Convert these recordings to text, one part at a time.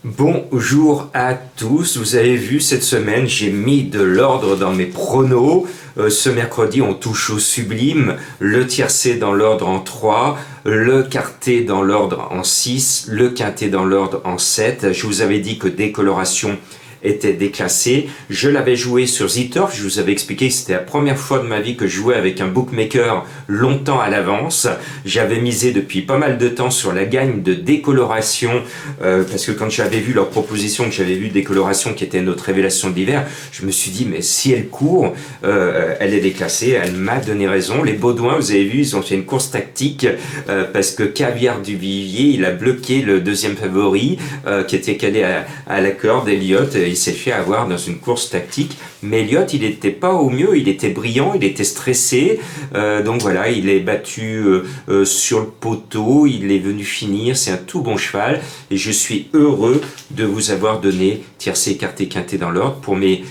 Bonjour à tous, vous avez vu cette semaine j'ai mis de l'ordre dans mes pronos. Ce mercredi on touche au sublime, le tiercé dans l'ordre en 3, le quarté dans l'ordre en 6, le quinté dans l'ordre en 7. Je vous avais dit que décoloration était déclassé. Je l'avais joué sur ZTurf, je vous avais expliqué que c'était la première fois de ma vie que je jouais avec un bookmaker longtemps à l'avance. J'avais misé depuis pas mal de temps sur la gagne de décoloration, parce que quand j'avais vu leur proposition, que j'avais vu décoloration qui était notre révélation de l'hiver, je me suis dit mais si elle court, elle est déclassée, elle m'a donné raison. Les Baudouins, vous avez vu, ils ont fait une course tactique, parce que Caviar du Vivier, il a bloqué le deuxième favori, qui était calé à la corde, Elliott. Il s'est fait avoir dans une course tactique, mais Elliott, il n'était pas au mieux, il était brillant, il était stressé, donc voilà, il est battu sur le poteau, il est venu finir, c'est un tout bon cheval, et je suis heureux de vous avoir donné tiercé, écarté, quinté dans l'ordre. Pour mes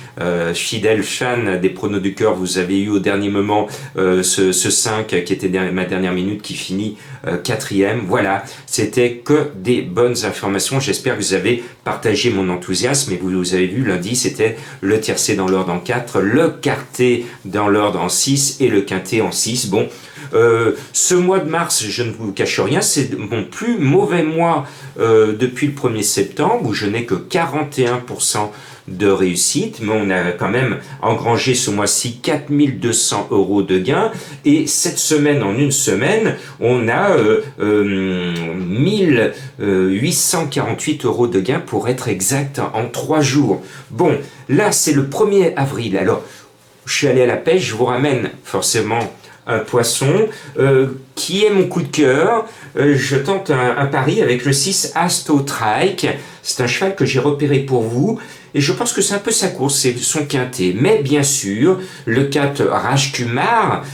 fidèles fans des pronos du cœur, vous avez eu au dernier moment ce 5 qui était ma dernière minute qui finit 4e. Voilà, c'était que des bonnes informations. J'espère que vous avez partagé mon enthousiasme. Et vous avez vu, lundi, c'était le tiercé dans l'ordre en 4, le quarté dans l'ordre en 6 et le quinté en 6. Bon, ce mois de mars, je ne vous cache rien, c'est mon plus mauvais mois depuis le 1er septembre, où je n'ai que 41% de réussite, mais on a quand même engrangé ce mois-ci 4200 € de gains, et cette semaine, en une semaine, on a 1848 € de gains pour être exact en 3 jours. Bon, là c'est le 1er avril, alors je suis allé à la pêche, je vous ramène forcément un poisson qui est mon coup de cœur. Je tente un pari avec le 6 Astotrike. C'est un cheval que j'ai repéré pour vous et je pense que c'est un peu sa course, c'est son quintet. Mais bien sûr, le 4 Rajkumar,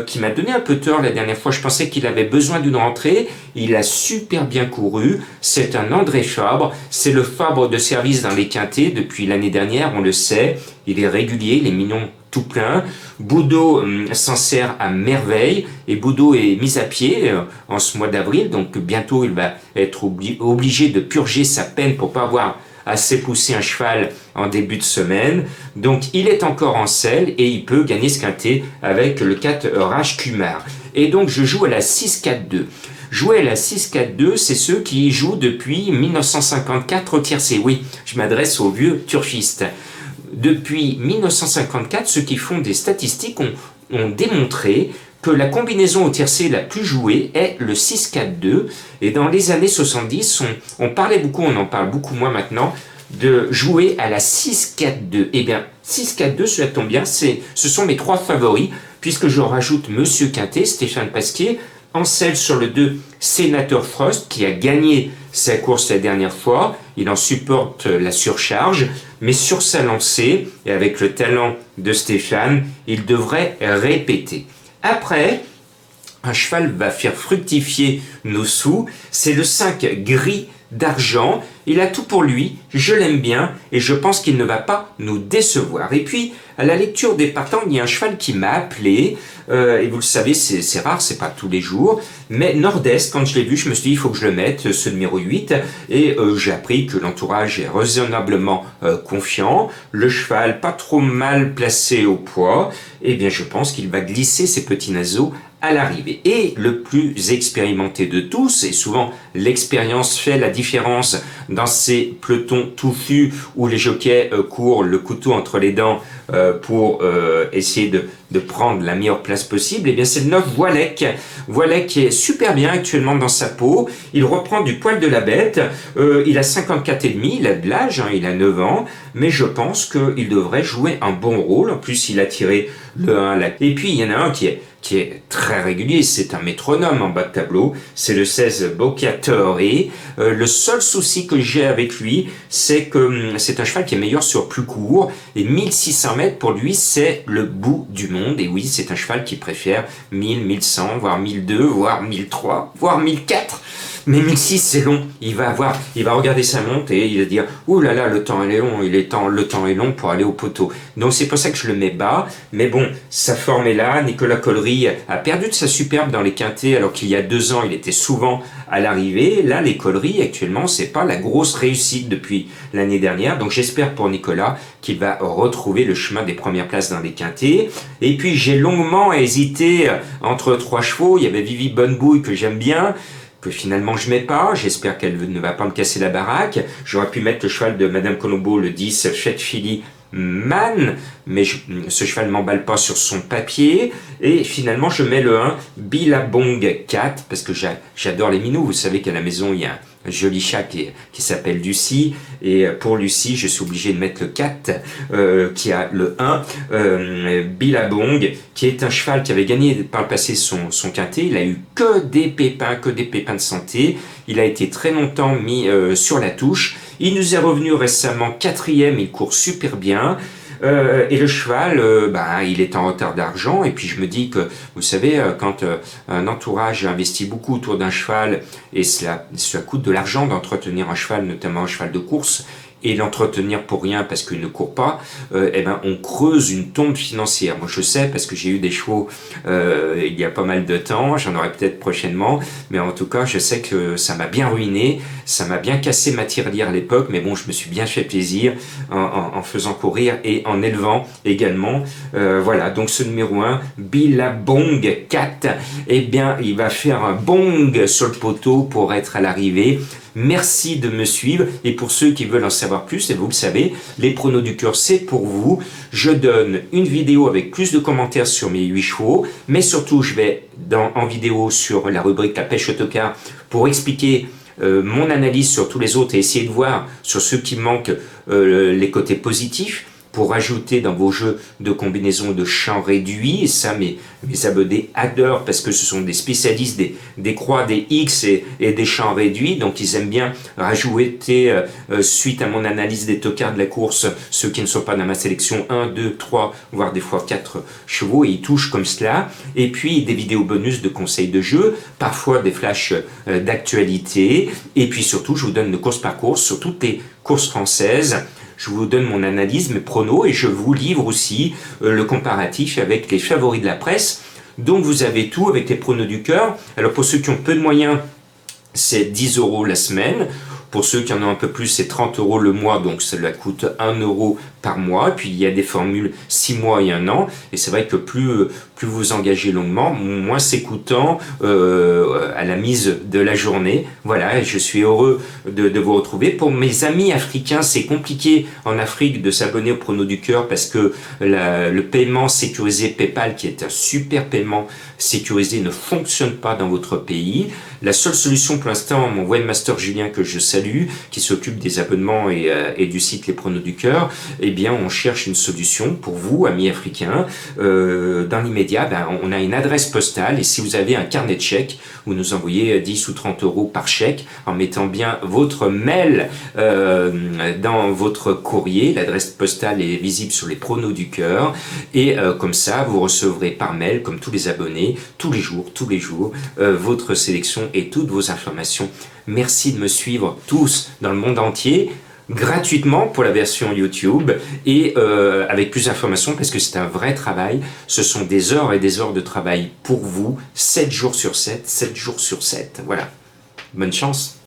qui m'a donné un peu tort la dernière fois, je pensais qu'il avait besoin d'une rentrée, il a super bien couru, c'est un André Fabre, c'est le Fabre de service dans les quintets depuis l'année dernière, on le sait, il est régulier, il est mignon tout plein. Boudot s'en sert à merveille et Boudot est mis à pied en ce mois d'avril, donc bientôt il va être obligé de purger sa peine pour pas avoir assez poussé un cheval en début de semaine. Donc il est encore en selle et il peut gagner ce quintet avec le 4 Rajkumar. Et donc je joue à la 6-4-2. Jouer à la 6-4-2, c'est ceux qui y jouent depuis 1954 au tiercé. Oui, je m'adresse aux vieux turfistes. Depuis 1954, ceux qui font des statistiques ont démontré que la combinaison au tiercé la plus jouée est le 6-4-2. Et dans les années 70, on parlait beaucoup, on en parle beaucoup moins maintenant, de jouer à la 6-4-2. Eh bien, 6-4-2, cela tombe bien, ce sont mes 3 favoris, puisque je rajoute Monsieur Quintet, Stéphane Pasquier, en selle sur le 2, Sénateur Frost, qui a gagné sa course la dernière fois. Il en supporte la surcharge, mais sur sa lancée, et avec le talent de Stéphane, il devrait répéter. Après, un cheval va faire fructifier nos sous, c'est le 5 Gris d'Argent. Il a tout pour lui, je l'aime bien et je pense qu'il ne va pas nous décevoir. Et puis, à la lecture des partants, il y a un cheval qui m'a appelé, et vous le savez, c'est rare, c'est pas tous les jours, mais Nord-Est, quand je l'ai vu, je me suis dit, il faut que je le mette, ce numéro 8, et j'ai appris que l'entourage est raisonnablement confiant, le cheval pas trop mal placé au poids, et bien je pense qu'il va glisser ses petits naseaux à l'arrivée. Et le plus expérimenté de tous, et souvent l'expérience fait la différence dans ces pelotons touffus où les jockeys courent le couteau entre les dents pour essayer de prendre la meilleure place possible, et bien c'est le 9 Voilec. Voilec qui est super bien actuellement dans sa peau, il reprend du poil de la bête, il a 54,5, il a de l'âge, hein, il a 9 ans, mais je pense qu'il devrait jouer un bon rôle. En plus il a tiré le 1 là. Et puis il y en a un qui est très régulier, c'est un métronome en bas de tableau, c'est le 16 Bocciatore. Le seul souci que j'ai avec lui, c'est que c'est un cheval qui est meilleur sur plus court, et 1600 mètres pour lui c'est le bout du monde, et oui c'est un cheval qui préfère 1000, 1100, voire 1002, voire 1003, voire 1004. mais 1006 c'est long. Il va regarder sa montre et il va dire, ouh là là, le temps est long, le temps est long pour aller au poteau. Donc c'est pour ça que je le mets bas, mais bon, sa forme est là. Nicolas Collery a perdu de sa superbe dans les quintets, alors qu'il y a 2 ans, il était souvent à l'arrivée. Là, les Collery, actuellement, c'est pas la grosse réussite depuis l'année dernière. Donc j'espère pour Nicolas qu'il va retrouver le chemin des premières places dans les quintets. Et puis j'ai longuement hésité entre 3 chevaux. Il y avait Vivi Bonnebouille que j'aime bien, que finalement je mets pas. J'espère qu'elle ne va pas me casser la baraque. J'aurais pu mettre le cheval de Madame Colombo, le 10, Chet Philly Man, mais ce cheval ne m'emballe pas sur son papier. Et finalement je mets le 1 Billabong 4 parce que j'adore les minous. Vous savez qu'à la maison il y a un joli chat qui s'appelle Lucie, et pour Lucie je suis obligé de mettre le 4 qui a le 1 Billabong, qui est un cheval qui avait gagné par le passé son quintet. Il a eu que des pépins de santé. Il a été très longtemps mis sur la touche. Il nous est revenu récemment 4e, il court super bien. Et le cheval, il est en retard d'argent. Et puis je me dis que, vous savez, quand un entourage investit beaucoup autour d'un cheval, et cela coûte de l'argent d'entretenir un cheval, notamment un cheval de course, et l'entretenir pour rien parce qu'il ne court pas, on creuse une tombe financière. Moi je sais parce que j'ai eu des chevaux il y a pas mal de temps, j'en aurai peut-être prochainement, mais en tout cas je sais que ça m'a bien ruiné, ça m'a bien cassé ma tirelire à l'époque, mais bon, je me suis bien fait plaisir en faisant courir et en élevant également. Voilà, donc ce numéro 1, Billabong 4, eh bien il va faire un bong sur le poteau pour être à l'arrivée. Merci de me suivre, et pour ceux qui veulent en savoir plus, et vous le savez, les pronos du cœur c'est pour vous. Je donne une vidéo avec plus de commentaires sur mes 8 chevaux, mais surtout je vais en vidéo sur la rubrique La pêche autocar pour expliquer mon analyse sur tous les autres et essayer de voir sur ceux qui manquent les côtés positifs, pour ajouter dans vos jeux de combinaisons de champs réduits. Et ça, mes abonnés adorent parce que ce sont des spécialistes des croix, des X et des champs réduits. Donc ils aiment bien rajouter, suite à mon analyse des tocards de la course, ceux qui ne sont pas dans ma sélection, 1, 2, 3, voire des fois 4 chevaux, et ils touchent comme cela. Et puis des vidéos bonus de conseils de jeu, parfois des flashs d'actualité. Et puis surtout, je vous donne de course par course sur toutes les courses françaises. Je vous donne mon analyse, mes pronos, et je vous livre aussi le comparatif avec les favoris de la presse. Donc vous avez tout avec les pronos du cœur. Alors pour ceux qui ont peu de moyens, c'est 10 € la semaine. Pour ceux qui en ont un peu plus, c'est 30 € le mois, donc cela coûte 1 € par mois. Puis il y a des formules 6 mois et 1 an. Et c'est vrai que plus vous engagez longuement, moins c'est coûtant à la mise de la journée. Voilà, et je suis heureux de vous retrouver. Pour mes amis africains, c'est compliqué en Afrique de s'abonner au pronos du cœur parce que le paiement sécurisé PayPal, qui est un super paiement sécurisé, ne fonctionne pas dans votre pays. La seule solution pour l'instant, mon webmaster Julien, que je salue, qui s'occupe des abonnements et du site Les Pronos du Cœur, eh bien on cherche une solution pour vous, amis africains. Dans l'immédiat, on a une adresse postale, et si vous avez un carnet de chèques, vous nous envoyez 10 ou 30 € par chèque en mettant bien votre mail dans votre courrier. L'adresse postale est visible sur Les Pronos du Cœur, et comme ça vous recevrez par mail, comme tous les abonnés, tous les jours, votre sélection et toutes vos informations. Merci de me suivre tous dans le monde entier, gratuitement pour la version YouTube, et avec plus d'informations parce que c'est un vrai travail. Ce sont des heures et des heures de travail pour vous, 7 jours sur 7, 7 jours sur 7. Voilà. Bonne chance.